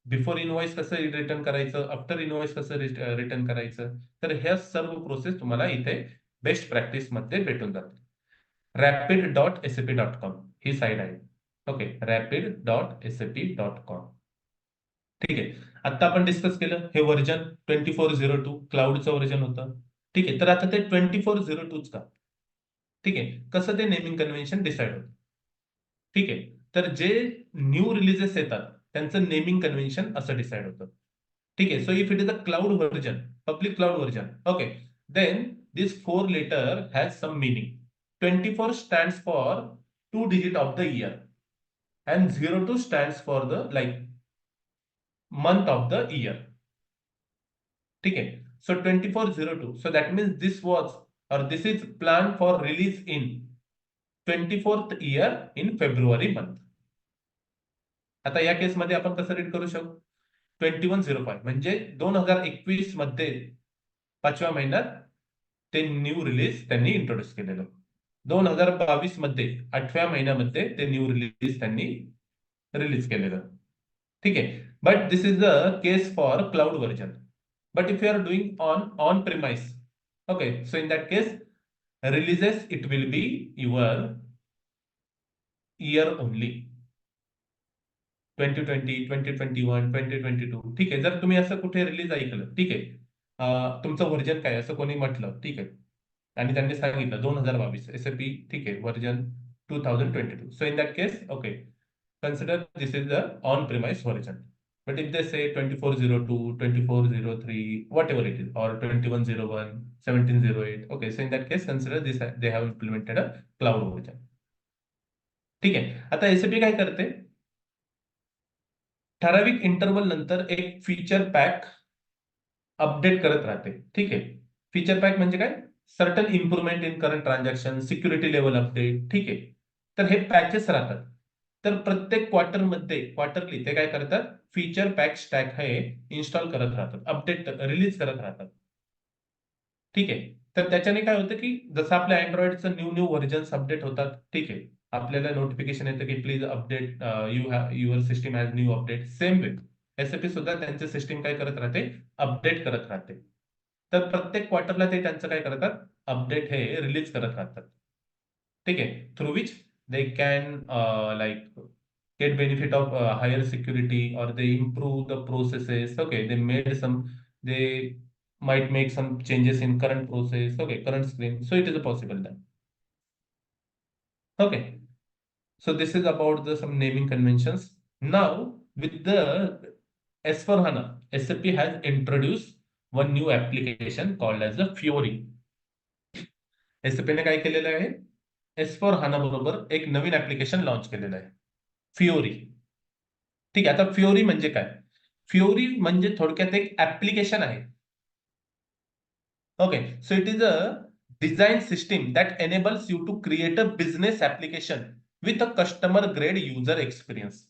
A: बिफोर इनवॉइस कसं रिटर्न करायचं, आफ्टर इनवॉइस कसं रिटर्न करायचं. तर ह्या सर्व प्रोसेस तुम्हाला इथे बेस्ट प्रॅक्टिस मध्ये भेटून जातील. rapid.sap.com ही साईट आहे. Okay, rapid.sap.com. ठीक आहे. आता आपण डिस्कस केलं हे व्हर्जन 2402 क्लाउडचं व्हर्जन होतं. ठीक आहे. तर आता ते 2402 का, ठीक आहे, कसं ते नेमिंग कन्व्हेन्शन डिसाईड होतं. ठीक आहे. तर जे न्यू रिलीजेस येतात त्यांचं नेमिंग कन्व्हेन्शन असं डिसाईड होतं. ठीक आहे. So if it is a cloud version, public cloud version, okay, then this 4 letter has some meaning. 24 stands for 2 digit of the year and 02 stands for the like month of the year. ठीक आहे. So 2402. So that means this was or this is planned for release in 24th year in February month. आता या केसमध्ये आपण कसं read करू शकतो, 2105 म्हणजे 2021 मध्ये 5व्या महिन्यात ते न्यू रिलीज त्यांनी इंट्रोड्यूस केलेलं. 2022 मध्ये 8व्या महिन्यामध्ये ते न्यू रिलीज त्यांनी रिलीज केलेलं. ठीक आहे. But this is the case for cloud version. But if you are doing on premise, okay, so in that case releases it will be your year only. 2020, 2021, 2022. ठीक आहे. जर तुम्ही असं कुठे रिलीज ऐकलं, ठीक आहे, तुमचं व्हर्जन काय असं कोणी म्हटलं, ठीक आहे, आणि त्यांनी सांगितलं 2022 SAP ठीक आहे version 2022. So in that case, okay, consider this is the on-premise version. But if they say 2402, 2403, whatever it is, or 2101, 1708, okay, so in that case, consider this they have implemented a cloud version. ठीक आहे. आता SAP काय करते, ठराविक interval नंतर एक feature pack update करत राहते. ठीक आहे. फीचर पॅक म्हणजे काय, certain improvement in current transaction, security level update. ठीक आहे. तर हे पॅचेस राहतात. तर प्रत्येक क्वार्टरली ते काय करतात, फीचर पॅक स्टॅक हे इन्स्टॉल करत राहतात, अपडेट रिलीज करत राहतात. ठीक आहे. तर त्याच्याने काय होतं की जसं आपल्या अँड्रॉइडचं न्यू व्हर्जन्स अपडेट होतात. ठीक आहे. आपल्याला नोटिफिकेशन येतं की please update, your system has new update. Same way SAP सुद्धा त्यांचे सिस्टीम काय करत राहते, अपडेट करत राहते. तर प्रत्येक क्वार्टरला ते त्यांचं काय करतात, अपडेट हे रिलीज करत राहतात. ठीक आहे. Through which they can like get benefit of higher security, or they improve the processes. Okay, they might make some changes in current process. Okay, current screen, so it is a possible then. Okay, so this is about the some naming conventions. Now with the S/4HANA, SAP has introduced one new application called as the Fiori. SAP ने काय केलेलं आहे, S/4HANA बरोबर एक नवीन application launch केलेलं आहे, फिओरी. ठीक आहे. आता फिओरी म्हणजे काय, फिओरी म्हणजे थोडक्यात एक ऍप्लिकेशन आहे. Okay, so it is a design system that enables you to create a business application with a customer grade user experience.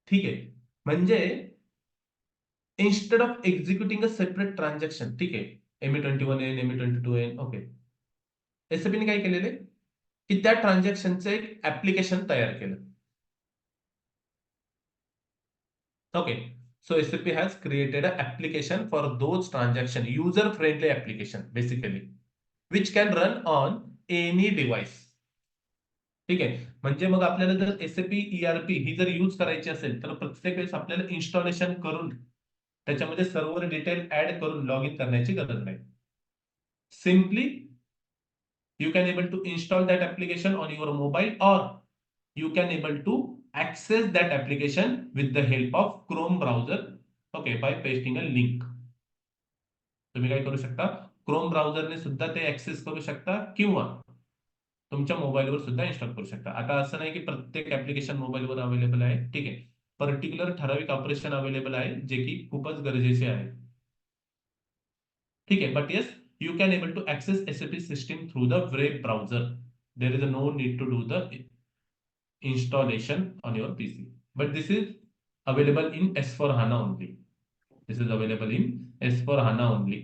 A: ठीक आहे. म्हणजे instead of executing a separate transaction, ठीक आहे, ME21N, ME22N, ओके, एसएपीने काय केलेले की त्या ट्रान्झॅक्शनचं एक ऍप्लिकेशन तयार केलं. Okay, so SAP has created an application for those transaction, user-friendly application basically, which can run on any device. ठीक आहे. म्हणजे मग आपल्याला जर SAP ERP ही जर यूज करायची असेल तर प्रत्येक वेळेस आपल्याला इन्स्टॉलेशन करून त्याच्यामध्ये सर्व्हर डिटेल ऍड करून लॉग इन करण्याची गरज नाही. Simply you can able to install that application on your mobile, or you can able to access that application with the help of Chrome browser, okay, by pasting a link. तुम्ही काय करू शकता, Chrome ब्राउझरने सुद्धा ते access करू शकता किंवा तुमच्या मोबाईलवर सुद्धा इन्स्टॉल करू शकता. आता असं नाही की प्रत्येक ऍप्लिकेशन मोबाईलवर अवेलेबल आहे. ठीक आहे. पर्टिक्युलर ठराविक ऑपरेशन अवेलेबल आहे जे की खूपच गरजेचे आहे. ठीक आहे. But yes, you can able to access SAP system through the web browser. There is no need to do the installation on your PC. But this is available in S/4HANA only. This is available in S/4HANA only.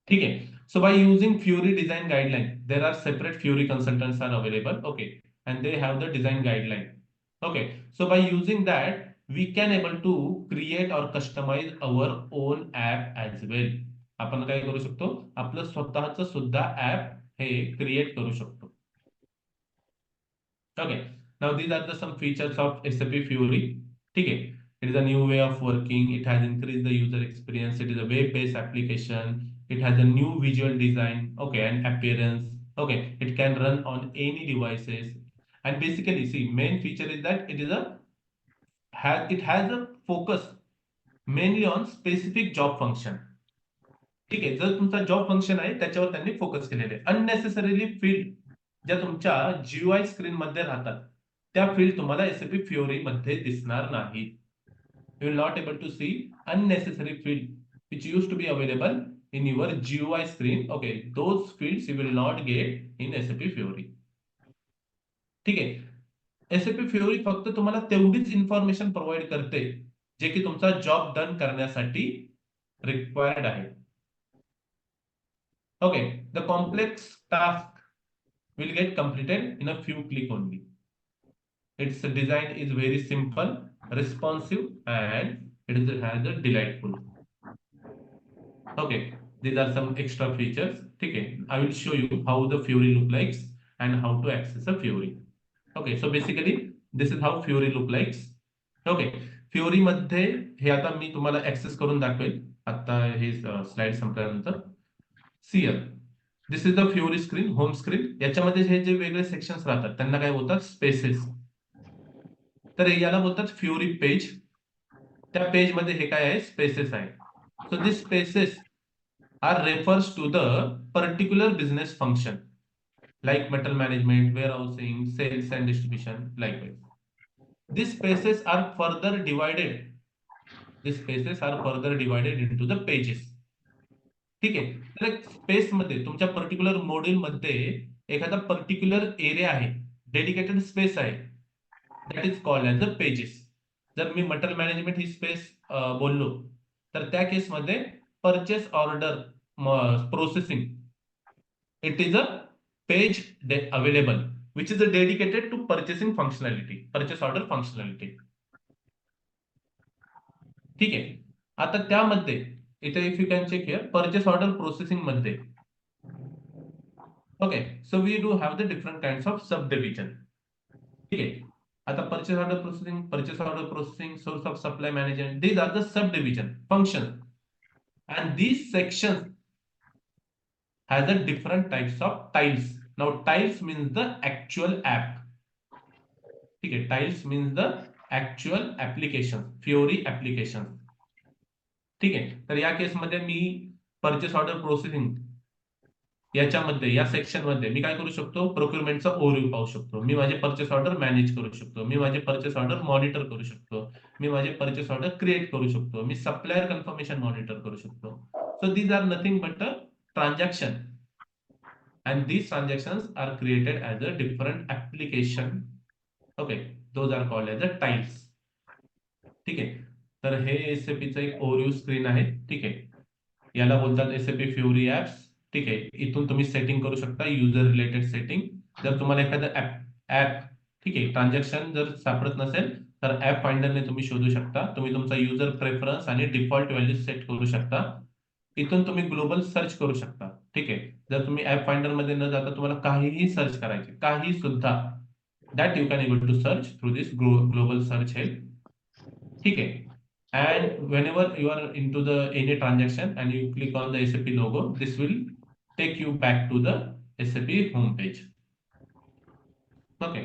A: ठीक है. So by using Fiori design guideline, there are separate Fiori consultants are available. Okay, and they have the design guideline. Okay, so by using that, we can able to create or customize our own app as well. आपण काय करू शकतो, आपलं स्वतःचं सुद्धा app हे create करू शकतो. Okay, now these are the some features of SAP Fiori. ठीक है. It is a new way of working. It has increased the user experience. It is a web-based application. It has a new visual design, okay, and appearance. Okay, it can run on any devices. And basically, see, main feature is that it has a focus mainly on specific job function. ठीक आहे. जर तुमचा job function आहे त्याच्यावर त्यांनी focus केलेले. Unnecessarily field ज्या तुमच्या जीयूआय स्क्रीन मध्ये राहतात त्या फील्ड तुम्हाला एसएपी फिओरी मध्ये दिसणार नाही. You will not able to see unnecessary field which used to be available in your GUI screen. Okay, those fields you will not get in SAP Fiori. ठीक आहे. SAP Fiori फक्त तुम्हाला तेवढीच information provide करते जे की तुमचा job done करण्यासाठी रिक्वायर्ड आहे. Okay, the complex task will get completed in a few click only. Its design is very simple, responsive, and has a delightful. Okay, these are some extra features. Okay, I will show you how the Fiori look likes and how to access a Fiori. Okay, so basically this is how Fiori look likes. Okay, Fiori मध्ये हे आता मी तुम्हाला access करून दाखवेल. आता हे slide संपल्यानंतर. CL, this is the Fiori screen, home screen. याच्यामध्ये हे जे वेगळे सेक्शन्स राहतात त्यांना काय बोलतात, स्पेसेस. तर याला बोलतात फ्युरी पेज. त्या पेज मध्ये हे काय आहे, स्पेसेस आहे. So this spaces are refers to the particular business function like metal management, warehousing, sales and distribution, likewise. These spaces are further divided. These spaces are further divided into the pages. ठीक आहे. तर एक space मध्ये तुमच्या particular module मध्ये एखादा particular area आहे, dedicated space आहे, that is called as the pages. जर मी मटेरियल मॅनेजमेंट ही स्पेस बोललो तर त्या केसमध्ये purchase order processing, it is a page available which is dedicated to purchasing functionality, purchase order functionality. ठीक आहे. आता त्यामध्ये इथे if you can check here purchase order processing मध्ये, okay, so we do have the different kinds of sub division. ठीक आहे. आता purchase order processing, source of supply management, these are the sub division function and these sections has a different types of tiles. Now tiles means the actual app. ठीक आहे. Tiles means the actual application, fury application. ठीक आहे. तर या केसमध्ये मी purchase order processing याच्यामध्ये, या section मध्ये मी काय करू शकतो, प्रोक्युरमेंटचा ओव्हरव्ह्यू पाहू शकतो, मी माझे परचेस ऑर्डर मॅनेज करू शकतो, मी माझे परचेस ऑर्डर मॉनिटर करू शकतो, मी माझे परचेस ऑर्डर क्रिएट करू शकतो, मी सप्लायर कन्फर्मेशन मॉनिटर करू शकतो. So these are nothing but a transaction and these transactions are created as a different application. Okay, those are called as a tiles. ठीक आहे. तर हे एसएपीचं एक ओव्हरव्ह्यू स्क्रीन आहे. ठीक आहे. याला बोलतात एसएपी फ्युरी ऍप्स. ठीक आहे. इथून तुम्ही सेटिंग करू शकता, युजर रिलेटेड सेटिंग. जर तुम्हाला एखादं ऍप ठीक आहे, ट्रान्झॅक्शन जर सापडत नसेल तर ऍप फाइंडरने तुम्ही शोधू शकता. तुम्ही तुमचा युजर प्रेफरन्स आणि डिफॉल्ट व्हॅल्यू सेट करू शकता. इथून तुम्ही ग्लोबल सर्च करू शकता. ठीक आहे. जर तुम्ही ऍप फाइंडर मध्ये न जाता तुम्हाला काहीही सर्च करायचे, काही सुद्धा, that you can able to search through this global search help. ठीक आहे. And whenever you are into the any transaction and you click on the SAP logo, this will take you back to the SAP homepage. Okay.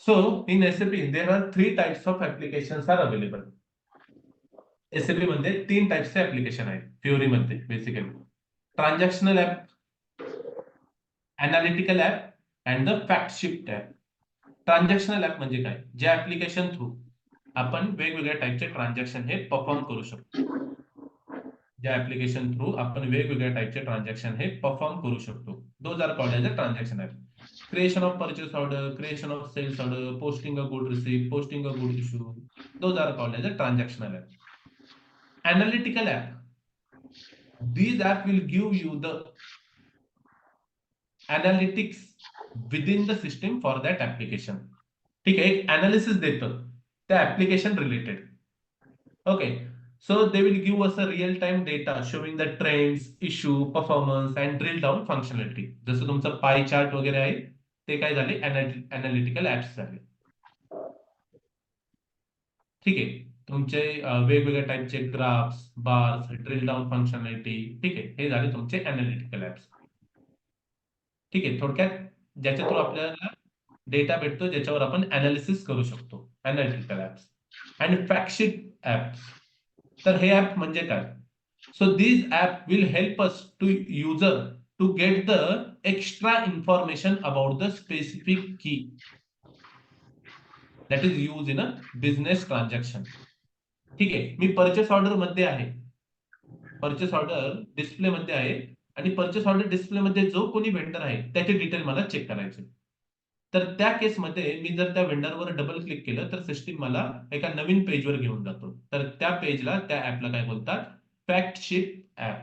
A: So in SAP there are three types of applications are available. SAP मध्ये तीन टाइप्सचे application आहेत fury मध्ये. Basically transactional app, analytical app and the fact shift app. Transactional app म्हणजे काय, ज्या application through आपण वेगवेगळ्या टाइपचे ट्रान्झॅक्शन हे परफॉर्म करू शकतो. ज्या ऍप्लिकेशन थ्रू आपण वेगवेगळ्या टाइपचे ट्रान्झॅक्शन हे परफॉर्म करू शकतो, those are called as a transaction app. Creation of purchase order, creation of sales order, posting a good received, posting a good issue, those are called as a transactional app. Analytical app, these app will give you the analytics within the system for that application. ठीक आहे. एक analysis देतं त्या application related. Okay. So they will give us a real time data showing the trends, issue, performance and drill down functionality. जसं तुमचं pie chart वगैरे आहे ते काय झाले, अनालिटिकल ऍप्स झाले. ठीक आहे. तुमचे वेगवेगळ्या टाइपचे graphs, bars, drill down functionality, ठीक आहे, हे झाले तुमचे अनालिटिकल ऍप्स. ठीक आहे. थोडक्यात ज्याच्या थ्रू आपल्याला डेटा भेटतो, ज्याच्यावर आपण अनालिसिस करू शकतो, analytical apps. And fact sheet apps, तर हे ऍप म्हणजे काय, so these app will help us to user to get the extra information about the specific key that is use in a business transaction. ठीक आहे. मी purchase order मध्ये आहे, purchase order display मध्ये आहे आणि परचेस ऑर्डर डिस्प्ले मध्ये जो कोणी वेंडर आहे त्याचे डिटेल मला चेक करायचे. तर त्या केसमध्ये मी जर त्या वेंडरवर डबल क्लिक केलं तर सिस्टीम मला एका नवीन पेजवर घेऊन जातो. तर त्या पेजला, त्या ऍपला काय बोलतात, फॅक्ट शीट ऍप.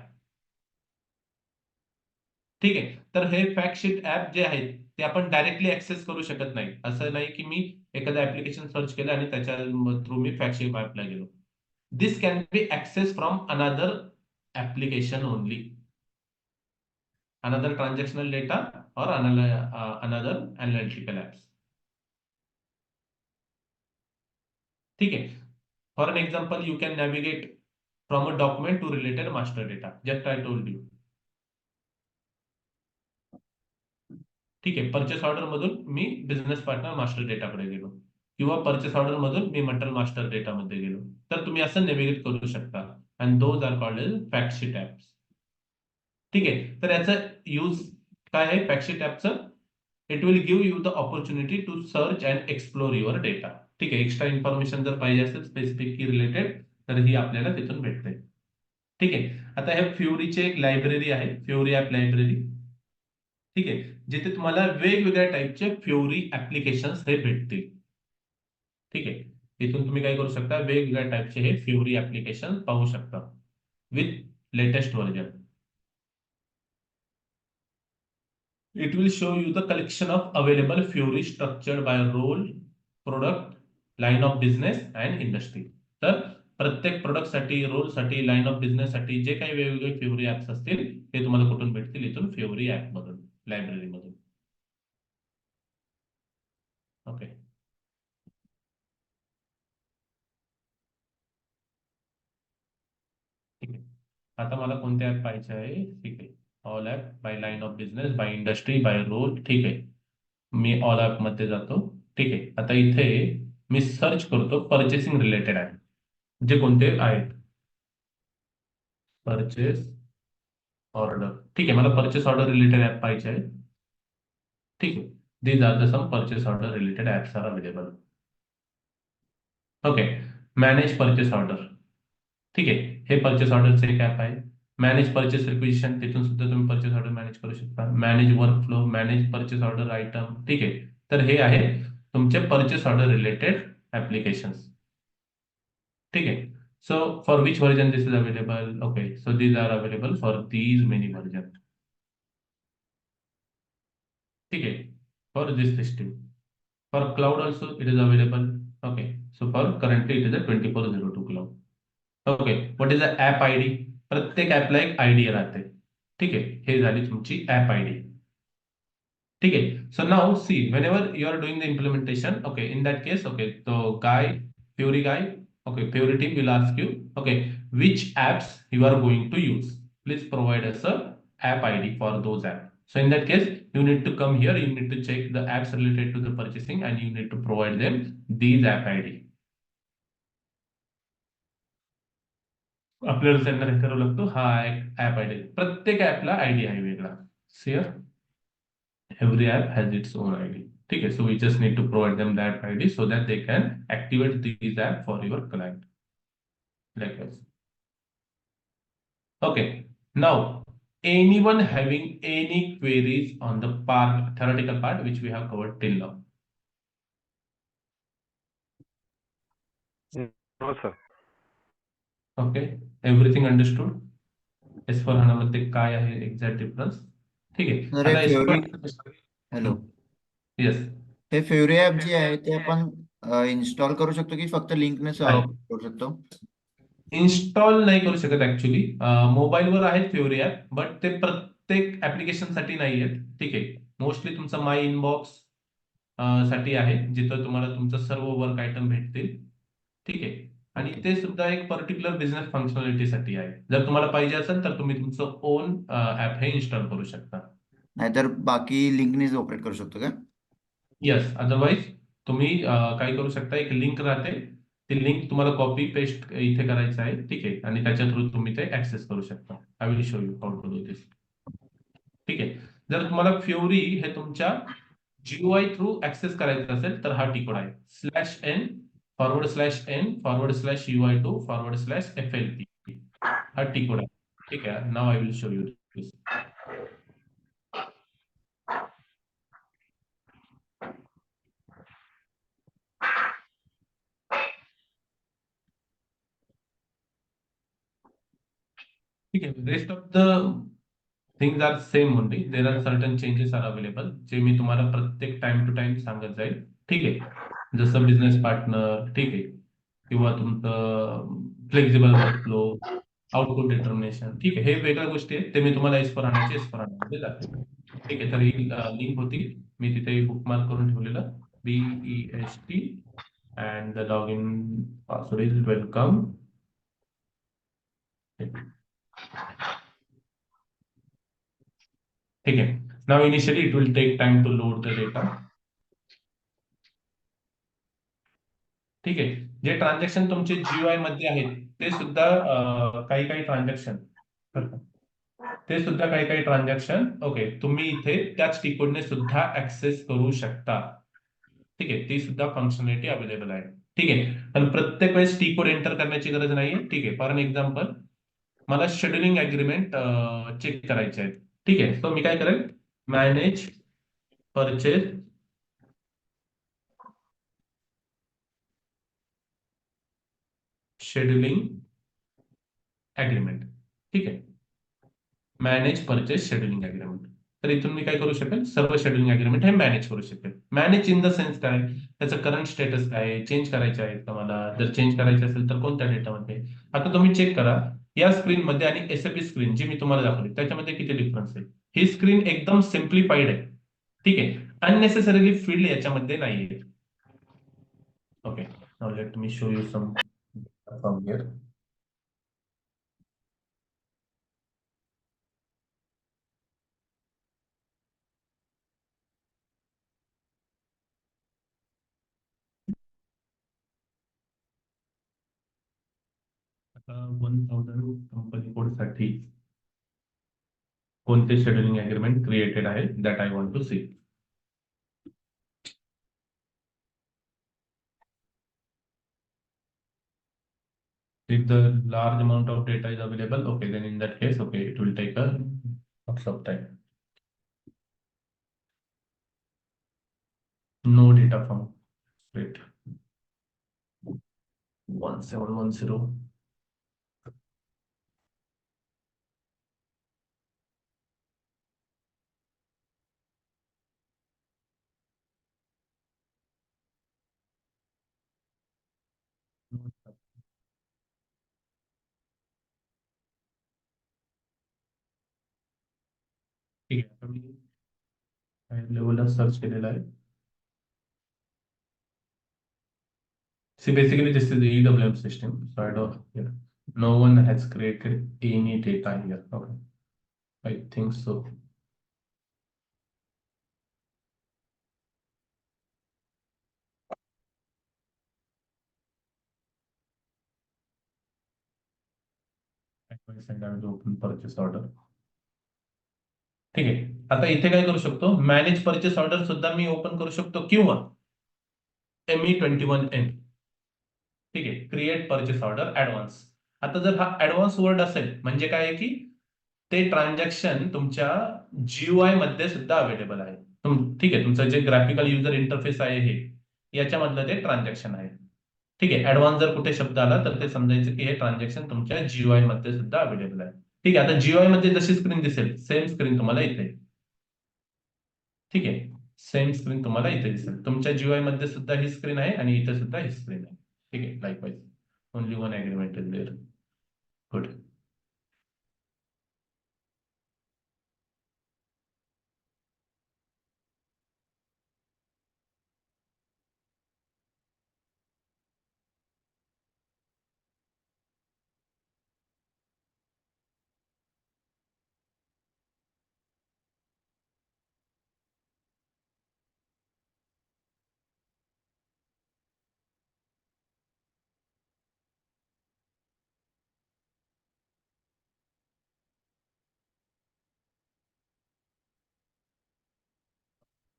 A: ठीक आहे. तर हे फॅक्ट शीट ऍप जे आहेत ते आपण डायरेक्टली ऍक्सेस करू शकत नाही. असं नाही की मी एखादं ऍप्लिकेशन सर्च केलं आणि त्याच्या थ्रू मी फॅक्ट शीट ऍपला गेलो. This can be access from another application only, another transactional data or another analytical apps. ठीक आहे. For an example, you can navigate from a document to related master data. Just I told you. ठीक आहे, purchase order मधून मी business partner master डेटाकडे गेलो किंवा purchase order मधून मी material master डेटामध्ये गेलो, तर तुम्ही असं नेव्हिगेट करू शकता. And those are called as fact sheet apps. ठीक आहे, तर याचा यूज काय आहे फॅक्ट शीट ऍपचं? It will give you the opportunity to search and explore your data. ठीक आहे, एक्स्ट्रा इन्फॉर्मेशन जर पाहिजे असेल स्पेसिफिक की रिलेटेड, तर ही आपल्याला तिथून भेटते. ठीक आहे, आता हे फ्युरीची एक लायब्ररी आहे, फ्युरी ऍप लायब्ररी. ठीक आहे, जिथे तुम्हाला वेगवेगळ्या टाईपचे फ्युरी ऍप्लिकेशन्स हे भेटतील. ठीक आहे, इथून तुम्ही काय करू शकता, वेगवेगळ्या टाईपचे हे फ्युरी ऍप्लिकेशन पाहू शकता with latest version. It will show you the collection of available Fury structured by role, product, line of business and industry. तर प्रत्येक प्रोडक्टसाठी, रोलसाठी, लाईन ऑफ बिझनेससाठी जे काही वेगवेगळे फ्युरी ऍप्स असतील ते तुम्हाला कुठून भेटतील? इथून फ्युरी ऍप मधून, लायब्ररी मधून. ओके, ठीक आहे. आता मला कोणते ऍप पाहिजे आहे? ठीक आहे, all app by line of business, by industry, by role. ठीक आहे, मी ऑल ऍप मध्ये जातो. ठीक आहे, आता इथे मी सर्च करतो परचेसिंग रिलेटेड ऍप. जे कोणते आहेत? Purchase order. ठीक आहे, मला परचेस ऑर्डर रिलेटेड ऍप पाहिजे आहे. ठीक आहे, these are the some purchase order related apps are available. Okay, manage purchase order. ठीक आहे, हे परचेस ऑर्डरचे एक ऍप आहे. मॅनेज परचेस रिक्विजिशन, तिथून सुद्धा तुम्ही परचेस ऑर्डर मॅनेज करू शकता. Manage work flow, manage purchase order item. ठीक आहे, तर हे आहे तुमचे परचेस ऑर्डर रिलेटेड ऍप्लिकेशन्स. ठीक आहे, so for which version this is available? Okay, so these are available for these many version. ठीक आहे, for this system. For cloud also it is available. Okay, so for currently it is a 2402 cloud. Okay, what is a app I D? प्रत्येक ऍपला एक ID राहते. ठीक आहे, हे झाली तुमची ऍप आय डी. ठीक आहे, so now see whenever you are doing the implementation, okay, in that case, okay, तो guy, Fiori guy, okay, Purity team will ask you, okay, which apps you are going to use. Please provide us a app ID for those apps. So in that case, you need to come here, you need to check the apps related to the purchasing and you need to provide them these app ID. आपल्याला त्यांना हे करावं लागतो, हा एक app ID. प्रत्येक ऍपला ID आहे वेगळा. सियर every app has its own ID. ठीक आहे, so we just need to provide them that ID so that they can activate these app for your client. Like this. Okay. Now, anyone having any queries on the part, theoretical part, which we have covered till now?
B: No sir.
A: Okay. Everything understood? S4 HANA मध्ये काय आहे exact difference? ठीक आहे.
C: तर हे
A: आता
C: fury,
A: S4
C: hello,
A: yes,
C: हे fury app जे आहे ते आपण इन्स्टॉल करू शकतो की फक्त लिंकने
A: नाही.
C: करू शकतो?
A: इन्स्टॉल नाही करू शकत ऍक्च्युली. मोबाईलवर आहेत फ्युरी ऍप, बट ते प्रत्येक ऍप्लिकेशन साठी नाही आहेत. ठीक आहे, मोस्टली तुमचा माय इनबॉक्स साठी आहे, जिथं तुम्हाला तुमचं सर्व वर्क आयटम भेटतील. ठीक आहे, आणि ते सुद्धा एक पर्टिक्युलर बिझनेस फंक्शनॅलिटीसाठी आहे. जर तुम्हाला पाहिजे असेल तर तुम्ही तुमचं ओन ऍप हे इन्स्टॉल करू शकता.
C: नाहीतर बाकी लिंकनेच ऑपरेट करू शकतो का?
A: येस, अदरवाईज तुम्ही काय करू शकता, एक लिंक राहते, ती लिंक तुम्हाला कॉपी पेस्ट इथे करायचं आहे. ठीक आहे, आणि त्याच्या थ्रू तुम्ही ते ऍक्सेस करू शकता. I will show you how to do this. ठीक आहे, जर तुम्हाला फ्युरी हे तुमच्या जीयूआय थ्रू ऍक्सेस करायचं असेल तर हा टिकोड आहे /n/UI2//UI2//FLP. हा टिकोड आहे. ठीक आहे, now I will show you this. ठीक आहे, rest of the things are same only. There are certain changes are available, जे मी तुम्हाला प्रत्येक टाइम टू टाइम सांगत जाईल. ठीक आहे, जसं बिझनेस पार्टनर, ठीक आहे, किंवा तुमचं फ्लेक्झिबल वर्कफ्लो, आउटपुट डिटर्मिनेशन. ठीक आहे, हे वेगळ्या गोष्टी आहेत, ते मी तुम्हाला एस4 मध्ये जाते. ठीक आहे, तर ही लिंक होती, मी तिथे बुकमार्क करून ठेवलेलं, BEST and the log in password is welcome. ठीक आहे. Now initially it will take time to load the data. ठीक आहे. जे ट्रान्झॅक्शन तुमचे जीयूआय मध्ये आहेत ते सुद्धा काही काही ट्रान्झॅक्शन ओके तुम्ही इथे त्याच टी कोडने सुद्धा ऍक्सेस करू शकता. ठीक आहे. ती सुद्धा फंक्शनॅलिटी अवेलेबल आहे. ठीक आहे. पण प्रत्येक वेळेस टी कोड एंटर करण्याची गरज नाहीये. ठीक आहे. फॉर एन एक्झाम्पल मला शेड्युलिंग अग्रीमेंट चेक करायचे आहेत. ठीक आहे. सो मी काय करेल, मॅनेज परचेस शेड्युलिंग अग्रीमेंट. ठीक आहे. Manage purchase scheduling agreement. तर इथून मी काय करू शकेल, सर्व शेड्युलिंग अग्रीमेंट हे मॅनेज करू शकेल. मॅनेज इन द सेन्स काय, त्याचं करंट स्टेटस काय, चेंज करायचे आहेत का मला, जर चेंज करायचे असेल तर कोणत्या डेटामध्ये. आता तुम्ही चेक करा या स्क्रीन मध्ये आणि एसएपी स्क्रीन जी मी तुम्हाला दाखवली त्याच्यामध्ये किती डिफरन्स आहे. ही स्क्रीन एकदम सिम्प्लिफाईड आहे. ठीक आहे. अननेसेसरीली फील्ड याच्यामध्ये नाहीये. Okay, now let me show you some from here. आता 1000 कंपनी कोड साठी कोणते शेड्युलिंग अग्रीमेंट क्रिएटेड आहे that I want to see. If the large amount of data is available, okay, then in that case, okay, it will take a lots of time. No data from wait 1710. ठीक आहे. आता मी higher लेवलला search केलेला आहे. See, basically this is the EWM system, so I don't here. No one has created any data here. Okay, I think so. And I will open purchase order. ठीक आहे. आता इथे काय करू शकतो, मॅनेज परचेस ऑर्डर सुद्धा मी open करू शकतो किंवा ME21N. ठीक आहे. Create purchase order advance. आता जर हा ऍडव्हान्स वर्ड असेल म्हणजे काय आहे की ते ट्रान्झॅक्शन तुमच्या जीयूआय मध्ये सुद्धा अवेलेबल आहे. ठीक आहे. तुमचं जे ग्राफिकल युजर इंटरफेस आहे हे याच्यामधलं ते ट्रान्झॅक्शन आहे. ठीक आहे. ऍडव्हान्स जर कुठे शब्द आला तर ते समजायचं की हे ट्रान्झॅक्शन तुमच्या जीयूआय मध्ये सुद्धा अवेलेबल आहे. ठीक आहे. आता जीयूआय मध्ये जशी स्क्रीन दिसेल सेम स्क्रीन तुम्हाला इथे. ठीक आहे. सेम स्क्रीन तुम्हाला इथे दिसेल. तुमच्या जीयूआय मध्ये सुद्धा ही स्क्रीन आहे आणि इथे सुद्धा ही स्क्रीन आहे. ठीक आहे. Likewise only one agreement is there. Good.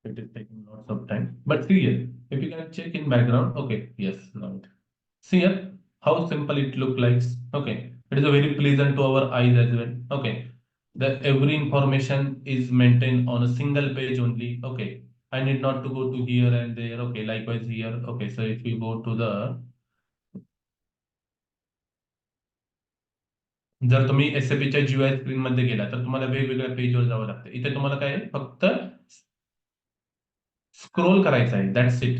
A: It is taking lots of time. But see here, if you can check in background, okay, yes, now it. See here, how simple it look like. Okay, it is a very pleasant to our eyes as well. Okay, the every information is maintained on a single page only. Okay, I need not to go to here and there. Okay, likewise here. Okay, so if you go to the जर तुम्ही एसएपीच्या GUI screen मध्ये गेला तर तुम्हाला वेगवेगळ्या पेजवर जावं लागतं. इथे तुम्हाला काय आहे, फक्त स्क्रोल करायचं आहे, दॅट्स इट.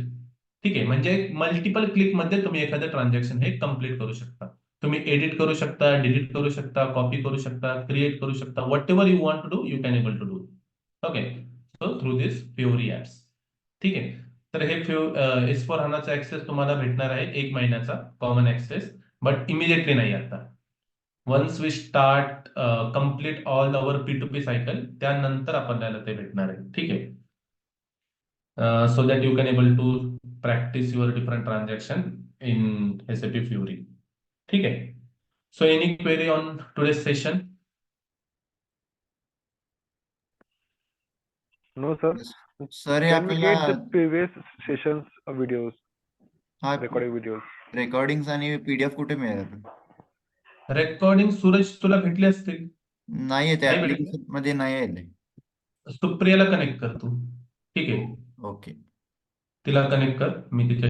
A: ठीक आहे. म्हणजे मल्टिपल क्लिक मध्ये तुम्ही एखादं ट्रान्झॅक्शन हे कम्प्लीट करू शकता. तुम्ही एडिट करू शकता, डिलीट करू शकता, कॉपी करू शकता, क्रिएट करू शकता. Whatever you want to do you can able to do. Okay, so through this Fiori apps. ठीक आहे. तर हे S4 हानाचा ऍक्सेस तुम्हाला भेटणार आहे 1 महिन्याचा कॉमन ऍक्सेस, बट इमिडिएटली नाही आता. Once we start complete all our P2P cycle, त्यानंतर आपल्याला ते भेटणार आहे. ठीक आहे, so that you can able to practice your different transaction in SAP Fiori. ठीक आहे. So any query on today's session?
B: No, sir.
C: Sir हे
B: Can we get
C: आपल्याला
B: the previous sessions videos,
C: हा
B: recorded videos?
C: रेकॉर्डिंग आणि PDF कुठे मिळेल?
A: Recording Suraj तुला भेटली असतील,
C: नाही आहे, ते
A: नाही भेटली?
C: ऍप्लिकेशन मध्ये नाही आहे.
A: सुप्रियाला कनेक्ट कर तू. ठीक आहे,
C: ओके.
A: तिला कनेक्ट कर, मी तिच्या